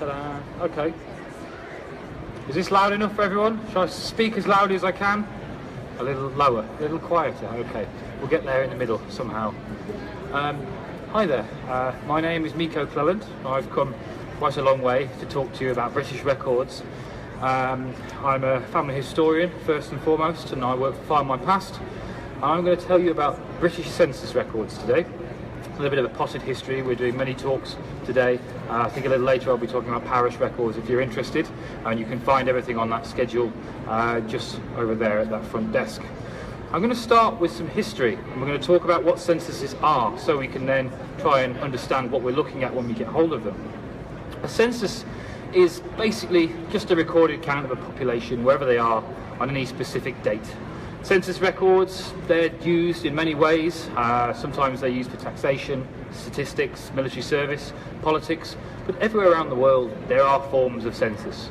Ta-da. Okay. Is this loud enough for everyone? Shall I speak as loudly as I can? A little lower, a little quieter. Okay. We'll get there in the middle somehow. Hi there. My name is Miko Cleland. I've come quite a long way to talk to you about British records. I'm a family historian first and foremost, and I work for Findmypast. I'm going to tell you about British census records today. A little bit of a potted history. We're doing many talks today. I think a little later I'll be talking about parish records if you're interested, and you can find everything on that schedule just over there at that front desk. I'm going to start with some history, and we're going to talk about what censuses are, so we can then try and understand what we're looking at when we get hold of them. A census is basically just a recorded count of a population wherever they are on any specific date. Census records, they're used in many ways. Sometimes they're used for taxation, statistics, military service, politics, but everywhere around the world there are forms of census.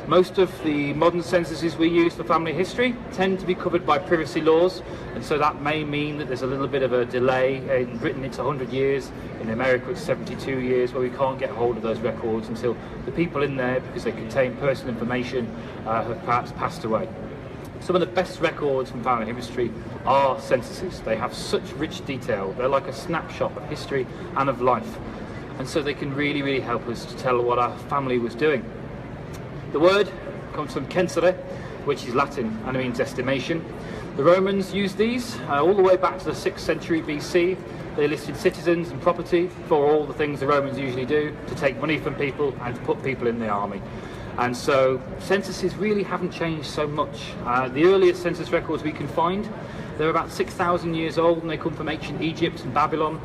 Most of the modern censuses we use for family history tend to be covered by privacy laws, and so that may mean that there's a little bit of a delay. In Britain it's 100 years, in America it's 72 years, where we can't get hold of those records until the people in there, because they contain personal information, have perhaps passed away. Some of the best records from family history are censuses. They have such rich detail. They're like a snapshot of history and of life. And so they can really, really help us to tell what our family was doing. The word comes from censere, which is Latin and it means estimation. The Romans used these all the way back to the 6th century BC. They listed citizens and property for all the things the Romans usually do, to take money from people and to put people in the army. And so censuses really haven't changed so much. The earliest census records we can find, they're about 6,000 years old, and they come from ancient Egypt and Babylon.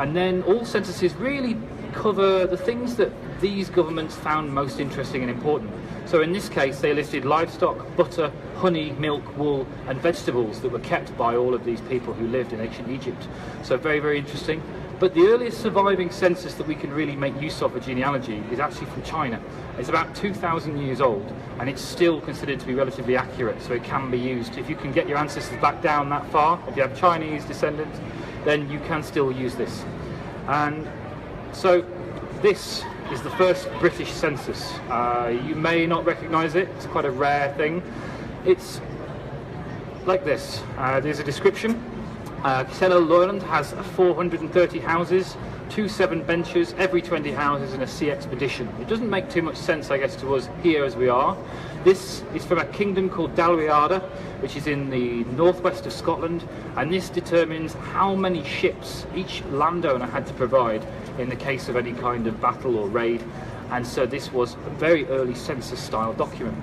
And then all censuses really cover the things that these governments found most interesting and important. So in this case they listed livestock, butter, honey, milk, wool and vegetables that were kept by all of these people who lived in ancient Egypt. So very, very interesting. But the earliest surviving census that we can really make use of for genealogy is actually from China. It's about 2,000 years old, and it's still considered to be relatively accurate, so it can be used. If you can get your ancestors back down that far, if you have Chinese descendants, then you can still use this. And so this is the first British census. You may not recognise it, it's quite a rare thing. It's like this. There's a description. Casella Lowland has 430 houses, 2 7-benchers, every 20 houses in a sea expedition. It doesn't make too much sense, I guess, to us here as we are. This is from a kingdom called Dalriada, which is in the northwest of Scotland, and this determines how many ships each landowner had to provide in the case of any kind of battle or raid, and so this was a very early census-style document.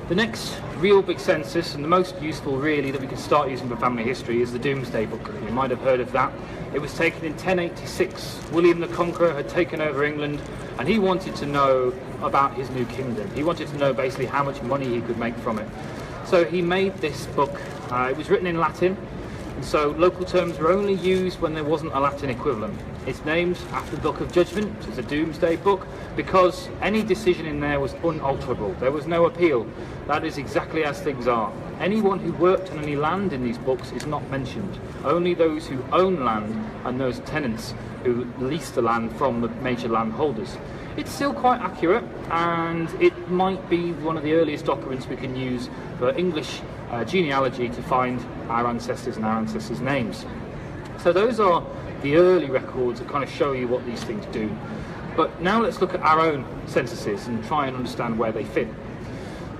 The next real big census, and the most useful really that we can start using for family history, is the Domesday Book. You might have heard of that. It was taken in 1086. William the Conqueror had taken over England, and he wanted to know about his new kingdom. He wanted to know basically how much money he could make from it. So he made this book. It was written in Latin, and so local terms were only used when there wasn't a Latin equivalent. It's named after the Book of Judgment, which is a Doomsday Book, because any decision in there was unalterable. There was no appeal. That is exactly as things are. Anyone who worked on any land in these books is not mentioned. Only those who own land and those tenants who lease the land from the major landholders. It's still quite accurate, and it might be one of the earliest documents we can use for English genealogy to find our ancestors and our ancestors' names. So those are the early records that kind of show you what these things do. But now let's look at our own censuses and try and understand where they fit.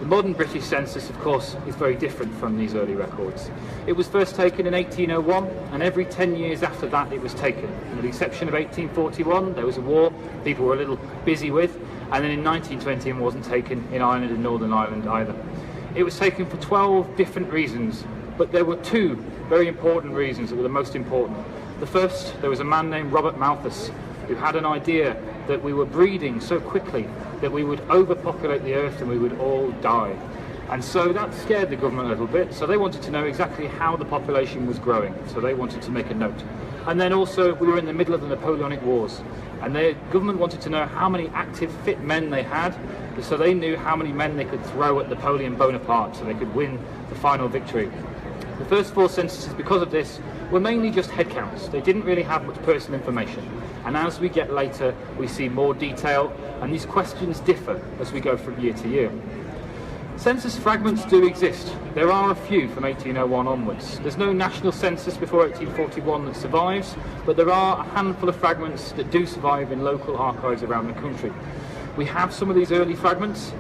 The modern British census, of course, is very different from these early records. It was first taken in 1801, and every 10 years after that it was taken. With the exception of 1841, there was a war people were a little busy with, and then in 1920 it wasn't taken in Ireland and Northern Ireland either. It was taken for 12 different reasons, but there were 2 very important reasons that were the most important. The first, there was a man named Robert Malthus who had an idea that we were breeding so quickly that we would overpopulate the earth and we would all die. And so that scared the government a little bit, so they wanted to know exactly how the population was growing, so they wanted to make a note. And then also we were in the middle of the Napoleonic Wars, and the government wanted to know how many active fit men they had, so they knew how many men they could throw at Napoleon Bonaparte so they could win the final victory. The first 4 censuses, because of this, were mainly just head counts. They didn't really have much personal information. And as we get later, we see more detail, and these questions differ as we go from year to year. Census fragments do exist. There are a few from 1801 onwards. There's no national census before 1841 that survives, but there are a handful of fragments that do survive in local archives around the country. We have some of these early fragments.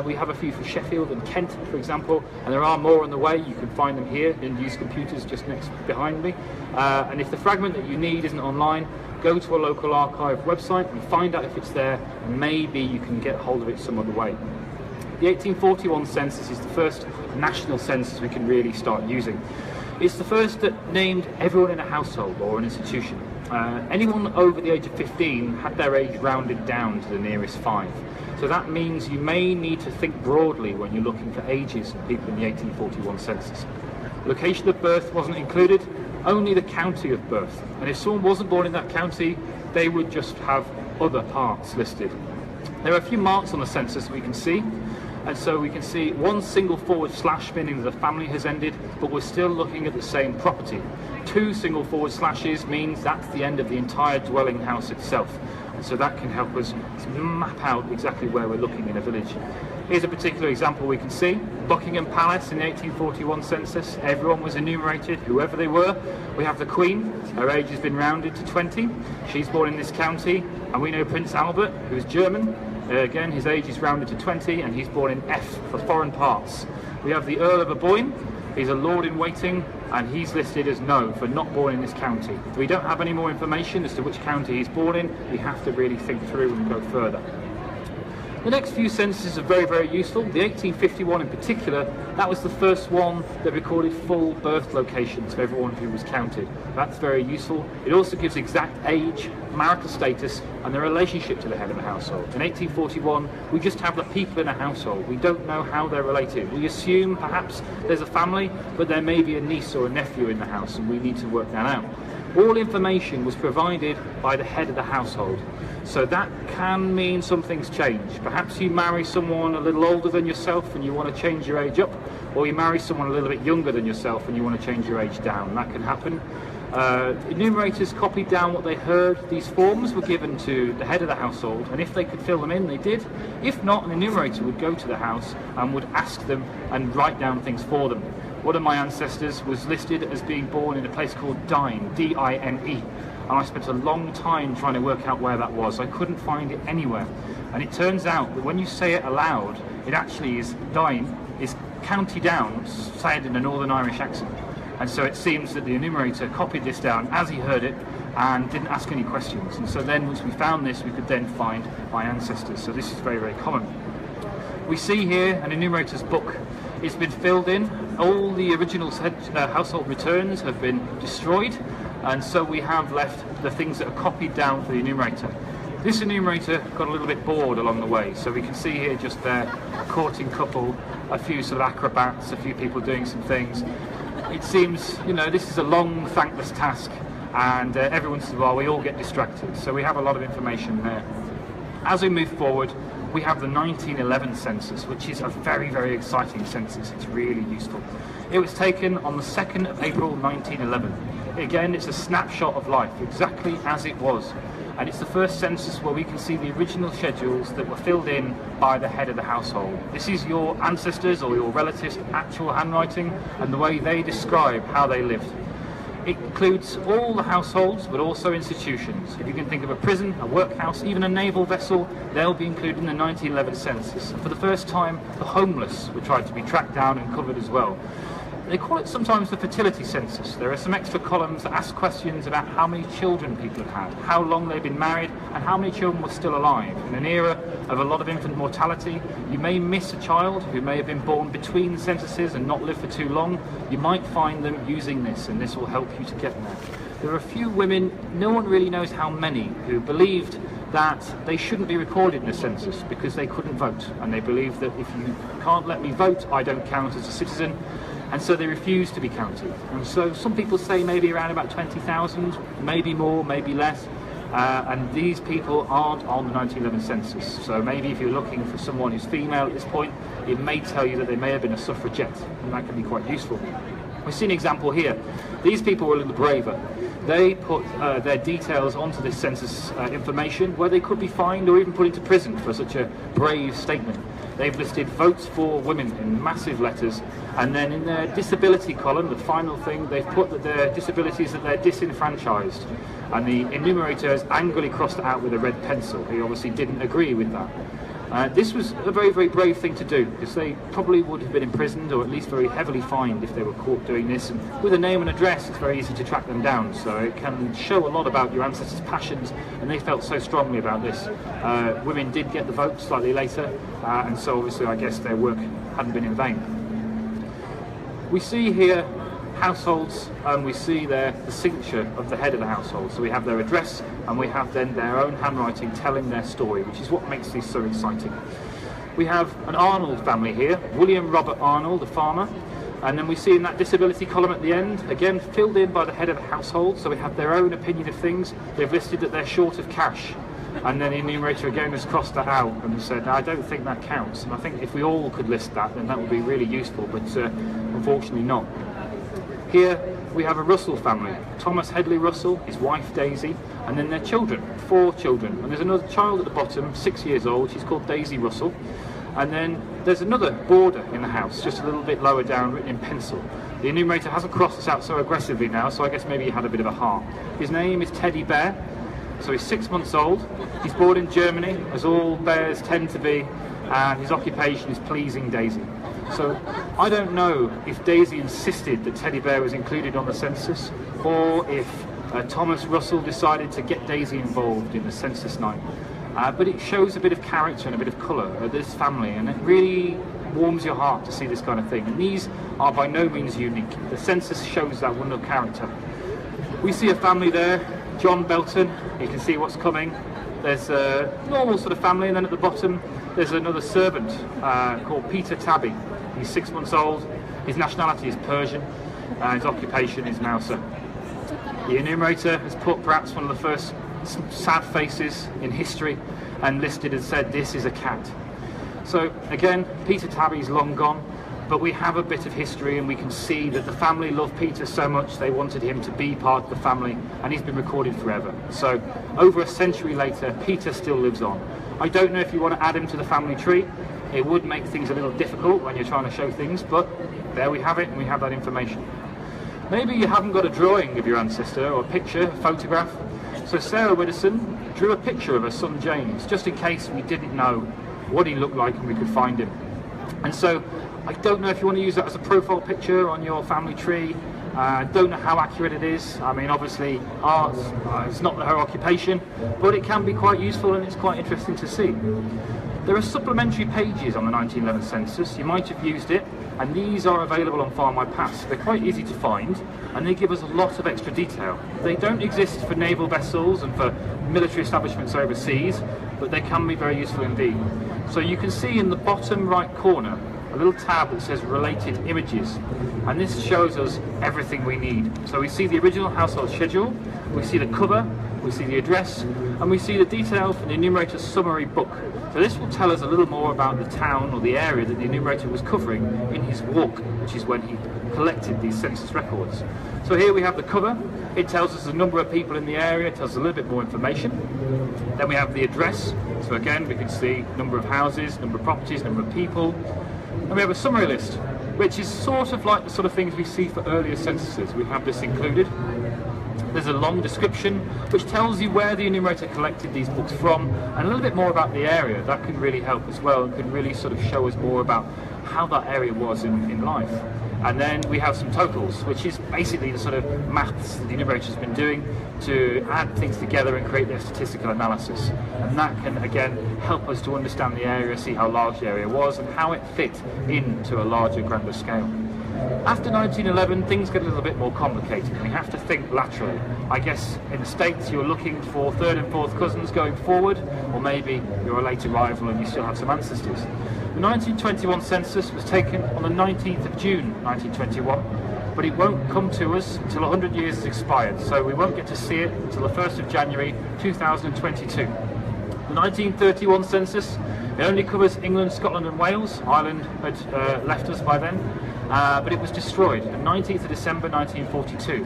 We have a few from Sheffield and Kent, for example, and there are more on the way. You can find them here in these computers just next behind me. And if the fragment that you need isn't online, go to a local archive website and find out if it's there, and maybe you can get hold of it some other way. The 1841 census is the first national census we can really start using. It's the first that named everyone in a household or an institution. Anyone over the age of 15 had their age rounded down to the nearest 5. So that means you may need to think broadly when you're looking for ages of people in the 1841 census. Location of birth wasn't included, only the county of birth. And if someone wasn't born in that county, they would just have other parts listed. There are a few marks on the census we can see. And so we can see one single forward slash, meaning that the family has ended, but we're still looking at the same property. 2 single forward slashes means that's the end of the entire dwelling house itself. And so that can help us map out exactly where we're looking in a village. Here's a particular example we can see. Buckingham Palace in the 1841 census. Everyone was enumerated, whoever they were. We have the Queen. Her age has been rounded to 20. She's born in this county. And we know Prince Albert, who is German. Again, his age is rounded to 20, and he's born in F for foreign parts. We have the Earl of Aboyne. He's a lord-in-waiting, and he's listed as no, for not born in this county. If we don't have any more information as to which county he's born in, we have to really think through and go further. The next few censuses are very, very useful. The 1851 in particular, that was the first one that recorded full birth locations of everyone who was counted. That's very useful. It also gives exact age, marital status, and the relationship to the head of the household. In 1841, we just have the people in a household. We don't know how they're related. We assume perhaps there's a family, but there may be a niece or a nephew in the house, and we need to work that out. All information was provided by the head of the household. So that can mean some things change. Perhaps you marry someone a little older than yourself and you want to change your age up, or you marry someone a little bit younger than yourself and you want to change your age down. That can happen. Enumerators copied down what they heard. These forms were given to the head of the household, and if they could fill them in, they did. If not, an enumerator would go to the house and would ask them and write down things for them. One of my ancestors was listed as being born in a place called Dine, D-I-N-E, and I spent a long time trying to work out where that was. I couldn't find it anywhere, and it turns out that when you say it aloud, it actually is Dine, is County Down, said in a Northern Irish accent. And so it seems that the enumerator copied this down as he heard it and didn't ask any questions. And so then once we found this, we could then find my ancestors. So this is very, very common. We see here an enumerator's book. It's been filled in. All the original household returns have been destroyed. And so we have left the things that are copied down for the enumerator. This enumerator got a little bit bored along the way. So we can see here just there, a courting couple, a few sort of acrobats, a few people doing some things. It seems, you know, this is a long, thankless task, and every once in a while we all get distracted, so we have a lot of information there. As we move forward, we have the 1911 census, which is a very, very exciting census. It's really useful. It was taken on the 2nd of April 1911. Again, it's a snapshot of life, exactly as it was. And it's the first census where we can see the original schedules that were filled in by the head of the household. This is your ancestors or your relatives' actual handwriting and the way they describe how they lived. It includes all the households, but also institutions. If you can think of a prison, a workhouse, even a naval vessel, they'll be included in the 1911 census. And for the first time, the homeless were tried to be tracked down and covered as well. They call it sometimes the fertility census. There are some extra columns that ask questions about how many children people have had, how long they've been married, and how many children were still alive. In an era of a lot of infant mortality, you may miss a child who may have been born between censuses and not lived for too long. You might find them using this, and this will help you to get there. There are a few women, no one really knows how many, who believed that they shouldn't be recorded in a census because they couldn't vote, and they believed that if you can't let me vote, I don't count as a citizen. And so they refuse to be counted. And so some people say maybe around about 20,000, maybe more, maybe less. And these people aren't on the 1911 census. So maybe if you're looking for someone who's female at this point, it may tell you that they may have been a suffragette, and that can be quite useful. We see an example here. These people were a little braver. They put their details onto this census information where they could be fined or even put into prison for such a brave statement. They've listed votes for women in massive letters, and then in their disability column, the final thing, they've put that their disabilities that they're disenfranchised, and the enumerator has angrily crossed it out with a red pencil. He obviously didn't agree with that. This was a very, very brave thing to do, because they probably would have been imprisoned or at least very heavily fined if they were caught doing this. And with a name and address, it's very easy to track them down, so it can show a lot about your ancestors' passions, and they felt so strongly about this. Women did get the vote slightly later, and so obviously I guess their work hadn't been in vain. We see here households, and we see the signature of the head of the household. So we have their address, and we have then their own handwriting telling their story, which is what makes these so exciting. We have an Arnold family here, William Robert Arnold, a farmer, and then we see in that disability column at the end, again filled in by the head of the household, so we have their own opinion of things. They've listed that they're short of cash, and then the enumerator again has crossed that out and said, I don't think that counts. And I think if we all could list that, then that would be really useful, but unfortunately not. Here we have a Russell family, Thomas Headley Russell, his wife Daisy, and then their children, 4 children. And there's another child at the bottom, 6 years old, she's called Daisy Russell. And then there's another border in the house, just a little bit lower down, written in pencil. The enumerator hasn't crossed this out so aggressively now, so I guess maybe he had a bit of a heart. His name is Teddy Bear, so he's 6 months old. He's born in Germany, as all bears tend to be, and his occupation is pleasing Daisy. So I don't know if Daisy insisted that Teddy Bear was included on the census, or if Thomas Russell decided to get Daisy involved in the census night. But it shows a bit of character and a bit of colour of this family, and it really warms your heart to see this kind of thing. And these are by no means unique. The census shows that wonderful character. We see a family there, John Belton, you can see what's coming. There's a normal sort of family, and then at the bottom there's another servant called Peter Tabby. He's 6 months old, his nationality is Persian, and his occupation is Mouser. The enumerator has put perhaps one of the first sad faces in history and listed and said this is a cat. So again, Peter Tabby's long gone, but we have a bit of history, and we can see that the family loved Peter so much they wanted him to be part of the family, and he's been recorded forever. So over a century later, Peter still lives on. I don't know if you want to add him to the family tree. It would make things a little difficult when you're trying to show things, but there we have it, and we have that information. Maybe you haven't got a drawing of your ancestor, or a picture, a photograph. So Sarah Widdowson drew a picture of her son James, just in case we didn't know what he looked like and we could find him. And so I don't know if you want to use that as a profile picture on your family tree. I don't know how accurate it is. I mean, obviously art is not her occupation, but it can be quite useful, and it's quite interesting to see. There are supplementary pages on the 1911 census. You might have used it, and these are available on Findmypast. They're quite easy to find, and they give us a lot of extra detail. They don't exist for naval vessels and for military establishments overseas, but they can be very useful indeed. So you can see in the bottom right corner a little tab that says related images, and this shows us everything we need. So we see the original household schedule, we see the cover, we see the address, and we see the detail from the enumerator's summary book. So this will tell us a little more about the town or the area that the enumerator was covering in his walk, which is when he collected these census records. So here we have the cover. It tells us the number of people in the area, it tells us a little bit more information. Then we have the address. So again, we can see number of houses, number of properties, number of people. And we have a summary list, which is sort of like the sort of things we see for earlier censuses. We have this included. There's a long description which tells you where the enumerator collected these books from, and a little bit more about the area. That can really help as well, and can really sort of show us more about how that area was in life. And then we have some totals, which is basically the sort of maths that the enumerator's been doing to add things together and create their statistical analysis. And that can again help us to understand the area, see how large the area was and how it fit into a larger, grander scale. After 1911, things get a little bit more complicated, and we have to think laterally. I guess in the States you're looking for third and fourth cousins going forward, or maybe you're a late arrival and you still have some ancestors. The 1921 census was taken on the 19th of June 1921, but it won't come to us until 100 years has expired, so we won't get to see it until the 1st of January 2022. The 1931 census, it only covers England, Scotland and Wales. Ireland had left us by then. but it was destroyed on 19th of December 1942.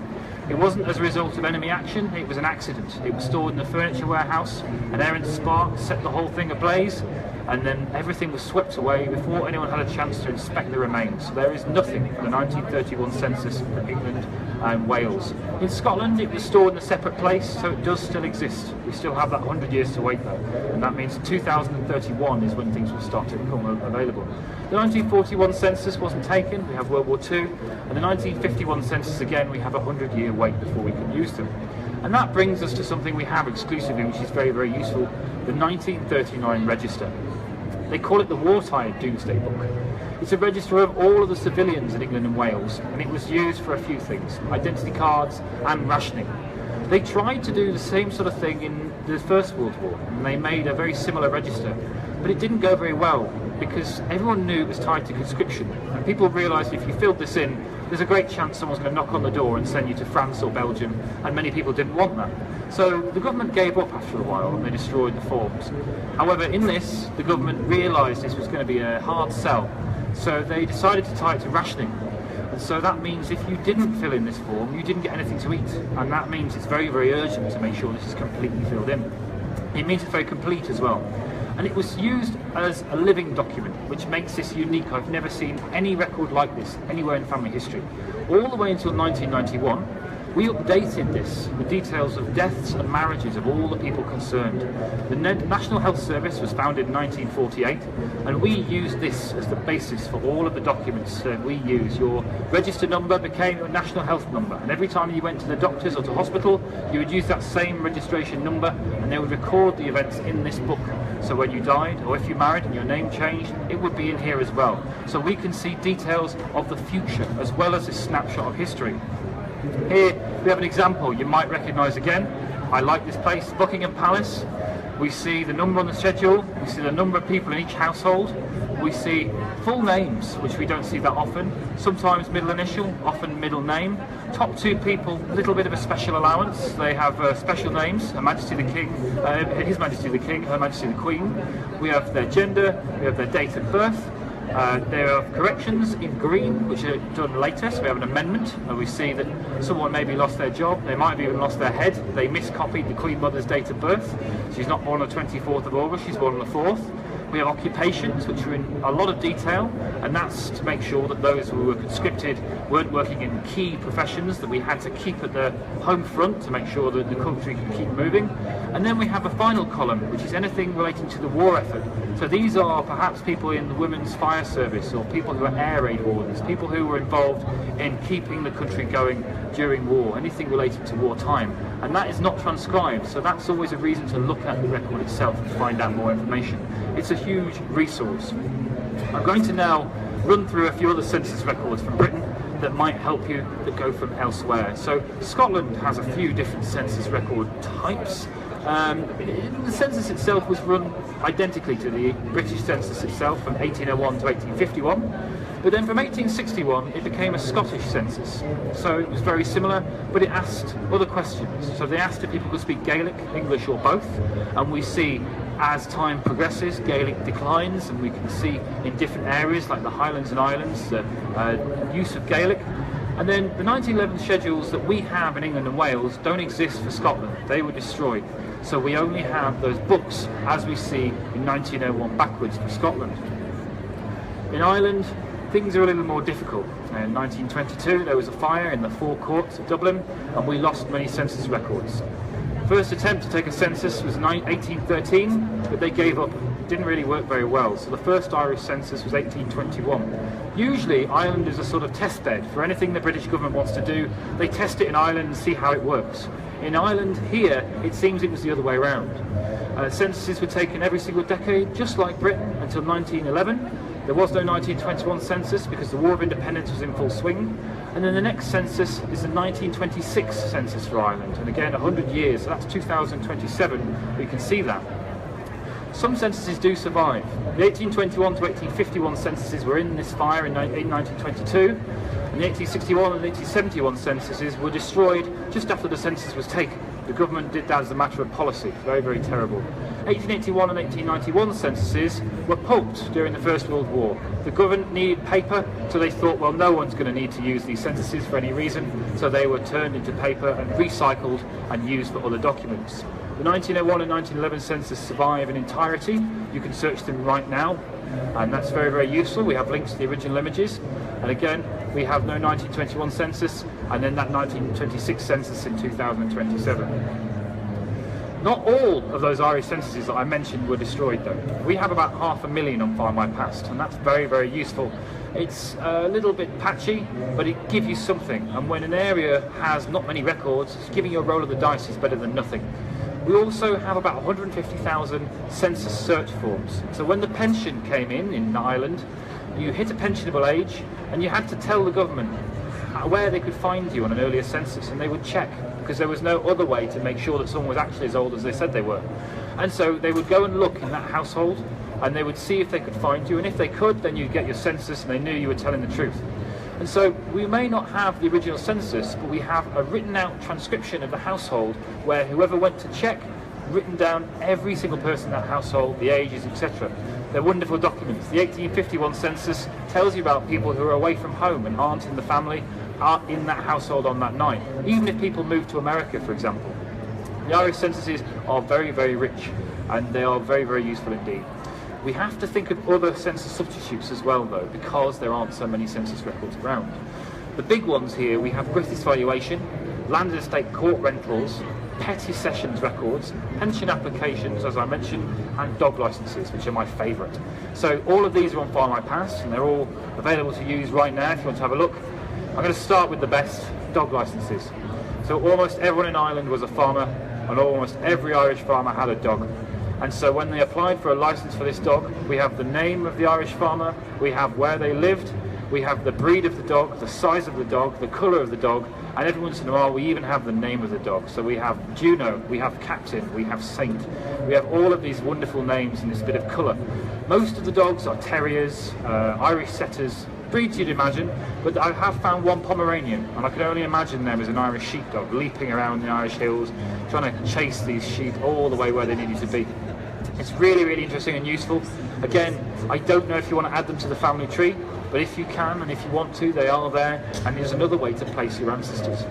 It wasn't as a result of enemy action, it was an accident. It was stored in the furniture warehouse, an errant spark set the whole thing ablaze, and then everything was swept away before anyone had a chance to inspect the remains. So there is nothing for the 1931 census for England and Wales. In Scotland it was stored in a separate place, so it does still exist. We still have that 100 years to wait though, and that means 2031 is when things will start to become available. The 1941 census wasn't taken, we have World War II, and the 1951 census again, we have a 100-year wait before we can use them. And that brings us to something we have exclusively, which is very, very useful, the 1939 register. They call it the Wartime Doomsday Book. It's a register of all of the civilians in England and Wales, and it was used for a few things, identity cards and rationing. They tried to do the same sort of thing in the First World War, and they made a very similar register, but it didn't go very well because everyone knew it was tied to conscription, and people realised if you filled this in, there's a great chance someone's going to knock on the door and send you to France or Belgium, and many people didn't want that. So the government gave up after a while and they destroyed the forms. However, in this, the government realised this was going to be a hard sell, so they decided to tie it to rationing. And so that means if you didn't fill in this form, you didn't get anything to eat, and that means it's very, very urgent to make sure this is completely filled in. It means it's very complete as well. And it was used as a living document, which makes this unique. I've never seen any record like this anywhere in family history. All the way until 1991, we updated this with details of deaths and marriages of all the people concerned. The National Health Service was founded in 1948, and we used this as the basis for all of the documents that we use. Your register number became your national health number, and every time you went to the doctors or to hospital, you would use that same registration number, and they would record the events in this book. So when you died, or if you married and your name changed, it would be in here as well. So we can see details of the future, as well as a snapshot of history. Here we have an example you might recognise again. I like this place, Buckingham Palace. We see the number on the schedule, we see the number of people in each household, we see full names, which we don't see that often, sometimes middle initial, often middle name. Top two people, a little bit of a special allowance. They have special names, Her Majesty the King, His Majesty the King, Her Majesty the Queen. We have their gender, we have their date of birth. There are corrections in green, which are done later, so we have an amendment, and we see that someone maybe lost their job, they might have even lost their head, they miscopied the Queen Mother's date of birth. She's not born on the 24th of August, she's born on the 4th. We have occupations, which are in a lot of detail, and that's to make sure that those who were conscripted weren't working in key professions that we had to keep at the home front to make sure that the country could keep moving. And then we have a final column, which is anything relating to the war effort. So these are perhaps people in the Women's Fire Service, or people who are air raid wardens, people who were involved in keeping the country going during war, anything related to wartime. And that is not transcribed, so that's always a reason to look at the record itself and find out more information. It's a huge resource. I'm going to now run through a few other census records from Britain that might help you that go from elsewhere. So Scotland has a few different census record types. The census itself was run identically to the British census itself from 1801 to 1851, but then from 1861 it became a Scottish census. So it was very similar, but it asked other questions. So they asked if people could speak Gaelic, English or both, and we see as time progresses Gaelic declines, and we can see in different areas like the Highlands and Islands the use of Gaelic. And then the 1911 schedules that we have in England and Wales don't exist for Scotland. They were destroyed. So we only have those books as we see in 1901 backwards for Scotland. In Ireland, things are a little more difficult. In 1922 there was a fire in the Four Courts of Dublin, and we lost many census records. First attempt to take a census was 1813, but they gave up. It didn't really work very well. So the first Irish census was 1821. Usually Ireland is a sort of test bed for anything the British government wants to do. They test it in Ireland and see how it works. In Ireland here, it seems it was the other way around. Censuses were taken every single decade, just like Britain, until 1911. There was no 1921 census because the War of Independence was in full swing. And then the next census is the 1926 census for Ireland, and again 100 years, so that's 2027, we can see that. Some censuses do survive. The 1821 to 1851 censuses were in this fire in 1922, and the 1861 and 1871 censuses were destroyed just after the census was taken. The government did that as a matter of policy. Very, very terrible. 1881 and 1891 censuses were pulped during the First World War. The government needed paper, so they thought, well, no one's going to need to use these censuses for any reason, so they were turned into paper and recycled and used for other documents. The 1901 and 1911 census survive in entirety. You can search them right now, and that's very, very useful. We have links to the original images, and again, we have no 1921 census, and then that 1926 census in 2027. Not all of those Irish censuses that I mentioned were destroyed though. We have about 500,000 on Findmypast, and that's very, very useful. It's a little bit patchy, but it gives you something, and when an area has not many records, giving you a roll of the dice is better than nothing. We also have about 150,000 census search forms. So when the pension came in Ireland, you hit a pensionable age, and you had to tell the government where they could find you on an earlier census, and they would check, because there was no other way to make sure that someone was actually as old as they said they were. And so they would go and look in that household, and they would see if they could find you, and if they could, then you'd get your census, and they knew you were telling the truth. And so we may not have the original census, but we have a written out transcription of the household where whoever went to check written down every single person in that household, the ages, etc. They're wonderful documents. The 1851 census tells you about people who are away from home and aren't in the family, are in that household on that night. Even if people move to America, for example. The Irish censuses are very, very rich, and they are very, very useful indeed. We have to think of other census substitutes as well though, because there aren't so many census records around. The big ones here, we have British valuation, land and estate court rentals, petty sessions records, pension applications, as I mentioned, and dog licenses, which are my favourite. So all of these are on Findmypast, and they're all available to use right now if you want to have a look. I'm going to start with the best, dog licenses. So almost everyone in Ireland was a farmer, and almost every Irish farmer had a dog. And so when they applied for a license for this dog, we have the name of the Irish farmer, we have where they lived, we have the breed of the dog, the size of the dog, the colour of the dog, and every once in a while we even have the name of the dog. So we have Juno, we have Captain, we have Saint. We have all of these wonderful names in this bit of colour. Most of the dogs are terriers, Irish setters, breeds you'd imagine, but I have found one Pomeranian, and I can only imagine them as an Irish sheepdog, leaping around the Irish hills, trying to chase these sheep all the way where they needed to be. It's really, really interesting and useful. Again, I don't know if you want to add them to the family tree, but if you can and if you want to, they are there, and there's another way to place your ancestors.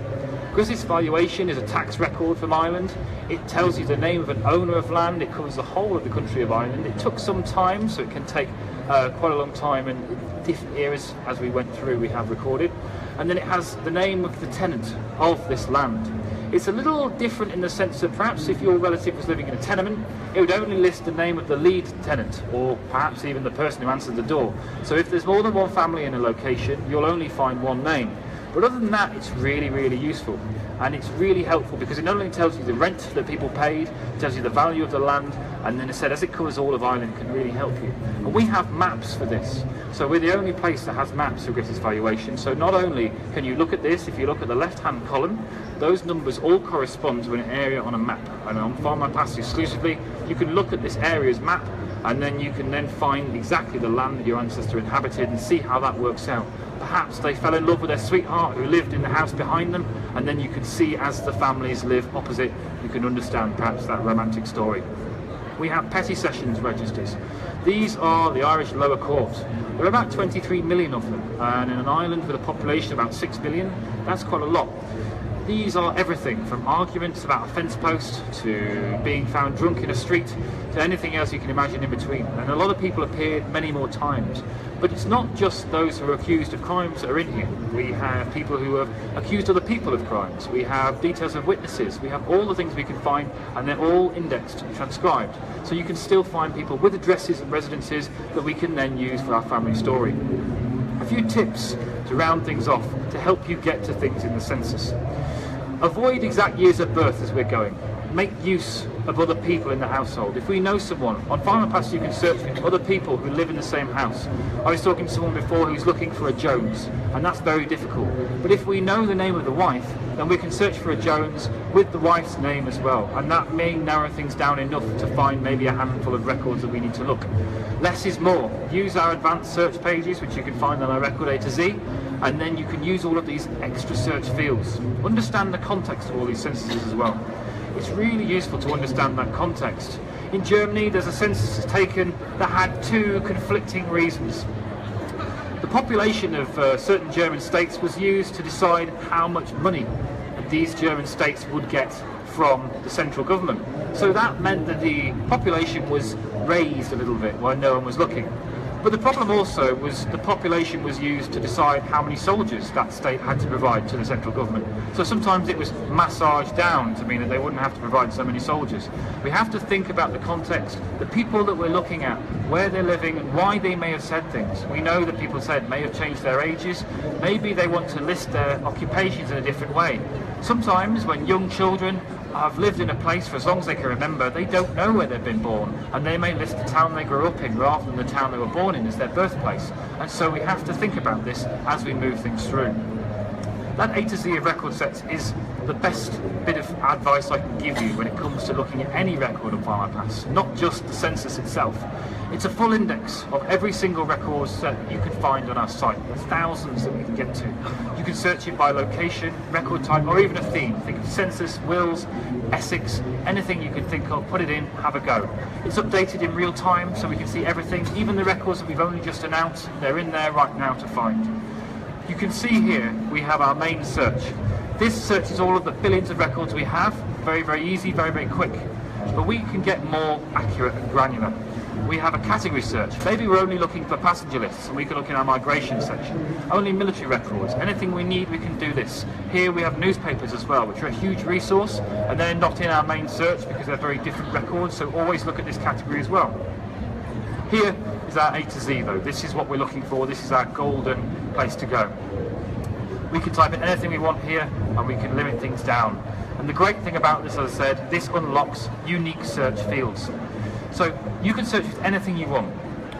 Because this valuation is a tax record from Ireland, it tells you the name of an owner of land, it covers the whole of the country of Ireland. It took some time, so it can take quite a long time, and different eras as we went through we have recorded. And then it has the name of the tenant of this land. It's a little different in the sense that perhaps if your relative was living in a tenement, it would only list the name of the lead tenant, or perhaps even the person who answered the door. So if there's more than one family in a location, you'll only find one name. But other than that, it's really, really useful. And it's really helpful because it not only tells you the rent that people paid, it tells you the value of the land, and then it said as it covers all of Ireland, it can really help you. And we have maps for this. So we're the only place that has maps for British valuation. So not only can you look at this, if you look at the left-hand column, those numbers all correspond to an area on a map. And on Findmypast exclusively, you can look at this area's map, and then you can then find exactly the land that your ancestor inhabited and see how that works out. Perhaps they fell in love with their sweetheart who lived in the house behind them, and then you can see as the families live opposite, you can understand perhaps that romantic story. We have petty sessions registers. These are the Irish lower court. There are about 23 million of them, and in an island with a population of about 6 million, that's quite a lot. These are everything from arguments about a fence post to being found drunk in a street to anything else you can imagine in between. And a lot of people appeared many more times. But it's not just those who are accused of crimes that are in here. We have people who have accused other people of crimes. We have details of witnesses. We have all the things we can find, and they're all indexed and transcribed. So you can still find people with addresses and residences that we can then use for our family story. A few tips to round things off to help you get to things in the census. Avoid exact years of birth as we're going. Make use of other people in the household. If we know someone, on Findmypast you can search for other people who live in the same house. I was talking to someone before who's looking for a Jones, and that's very difficult. But if we know the name of the wife, then we can search for a Jones with the wife's name as well, and that may narrow things down enough to find maybe a handful of records that we need to look. Less is more. Use our advanced search pages, which you can find on our record A to Z, and then you can use all of these extra search fields. Understand the context of all these censuses as well. it's really useful to understand that context. In Germany, there's a census taken that had two conflicting reasons. The population of certain German states was used to decide how much money these German states would get from the central government. So that meant that the population was raised a little bit while no one was looking. But the problem also was the population was used to decide how many soldiers that state had to provide to the central government. So sometimes it was massaged down to mean that they wouldn't have to provide so many soldiers. We have to think about the context, the people that we're looking at, where they're living and why they may have said things. We know that people said may have changed their ages, maybe they want to list their occupations in a different way. Sometimes when young children have lived in a place for as long as they can remember, they don't know where they've been born, and they may list the town they grew up in rather than the town they were born in as their birthplace. And so we have to think about this as we move things through. That A to Z of record sets is the best bit of advice I can give you when it comes to looking at any record on Findmypast, not just the census itself. It's a full index of every single record set that you can find on our site. There's thousands that we can get to. You can search it by location, record type, or even a theme. Think of census, wills, Essex, anything you can think of, put it in, have a go. It's updated in real time so we can see everything, even the records that we've only just announced, they're in there right now to find. You can see here we have our main search. This searches all of the billions of records we have, very, very easy, very, very quick. But we can get more accurate and granular. We have a category search. Maybe we're only looking for passenger lists and we can look in our migration section. Only military records. Anything we need, we can do this. Here we have newspapers as well, which are a huge resource, and they're not in our main search because they're very different records, so always look at this category as well. Here is our A to Z though. This is what we're looking for. This is our golden place to go. We can type in anything we want here and we can limit things down. And the great thing about this, as I said, this unlocks unique search fields. So you can search with anything you want,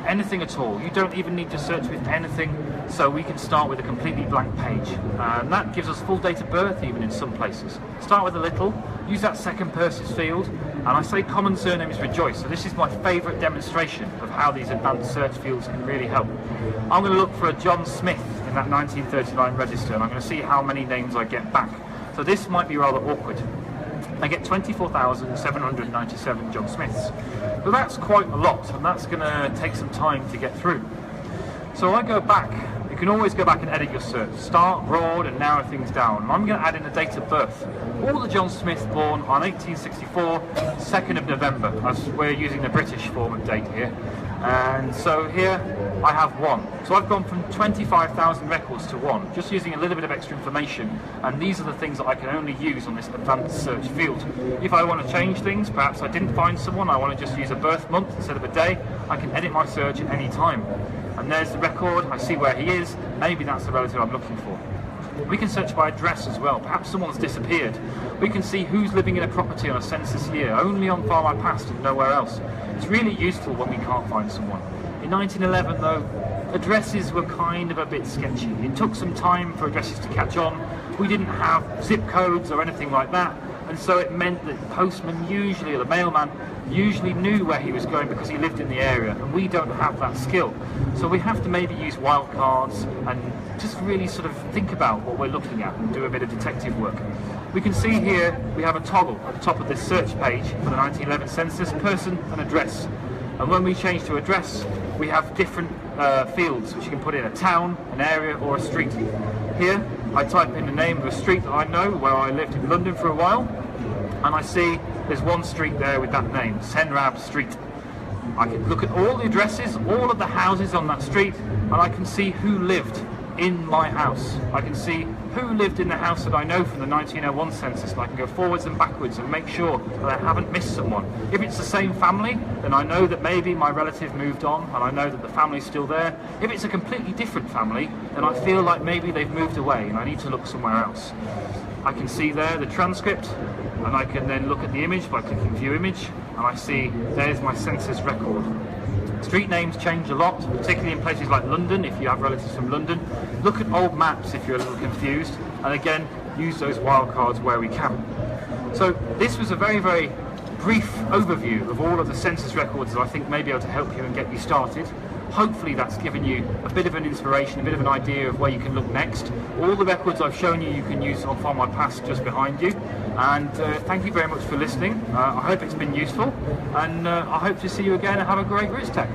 anything at all. You don't even need to search with anything, so we can start with a completely blank page. And that gives us full date of birth even in some places. Start with a little, use that second person's field, and I say common surname is Rejoice. So this is my favourite demonstration of how these advanced search fields can really help. I'm going to look for a John Smith in that 1939 register, and I'm going to see how many names I get back. So this might be rather awkward. I get 24,797 John Smiths. But that's quite a lot, and that's going to take some time to get through. So I go back. You can always go back and edit your search. Start broad and narrow things down. I'm going to add in a date of birth. All the John Smiths born on 1864, 2nd of November, as we're using the British form of date here. And so here I have 1. So I've gone from 25,000 records to 1, just using a little bit of extra information, and these are the things that I can only use on this advanced search field. If I want to change things, perhaps I didn't find someone, I want to just use a birth month instead of a day, I can edit my search at any time. And there's the record, I see where he is, maybe that's the relative I'm looking for. We can search by address as well. Perhaps someone's disappeared. We can see who's living in a property on a census year, only on Findmypast and nowhere else. It's really useful when we can't find someone. In 1911 though, addresses were kind of a bit sketchy. It took some time for addresses to catch on. We didn't have zip codes or anything like that, and so it meant that the postman usually, or the mailman, usually knew where he was going because he lived in the area, and we don't have that skill. So we have to maybe use wildcards and just really sort of think about what we're looking at and do a bit of detective work. We can see here we have a toggle at the top of this search page for the 1911 census, person and address. And when we change to address, we have different fields which you can put in: a town, an area, or a street. Here I type in the name of a street that I know, where I lived in London for a while, and I see there's one street there with that name, Senrab Street. I can look at all the addresses, all of the houses on that street, and I can see who lived in my house. I can see who lived in the house that I know from the 1901 census, and I can go forwards and backwards and make sure that I haven't missed someone. If it's the same family, then I know that maybe my relative moved on and I know that the family's still there. If it's a completely different family, then I feel like maybe they've moved away and I need to look somewhere else. I can see there the transcript, and I can then look at the image by clicking View Image, and I see there's my census record. Street names change a lot, particularly in places like London, if you have relatives from London. Look at old maps if you're a little confused, and again, use those wildcards where we can. So this was a very, very brief overview of all of the census records that I think may be able to help you and get you started. Hopefully that's given you a bit of an inspiration, a bit of an idea of where you can look next. All the records I've shown you, you can use on Findmypast just behind you. And thank you very much for listening. I hope it's been useful, and I hope to see you again and have a great RootsTech.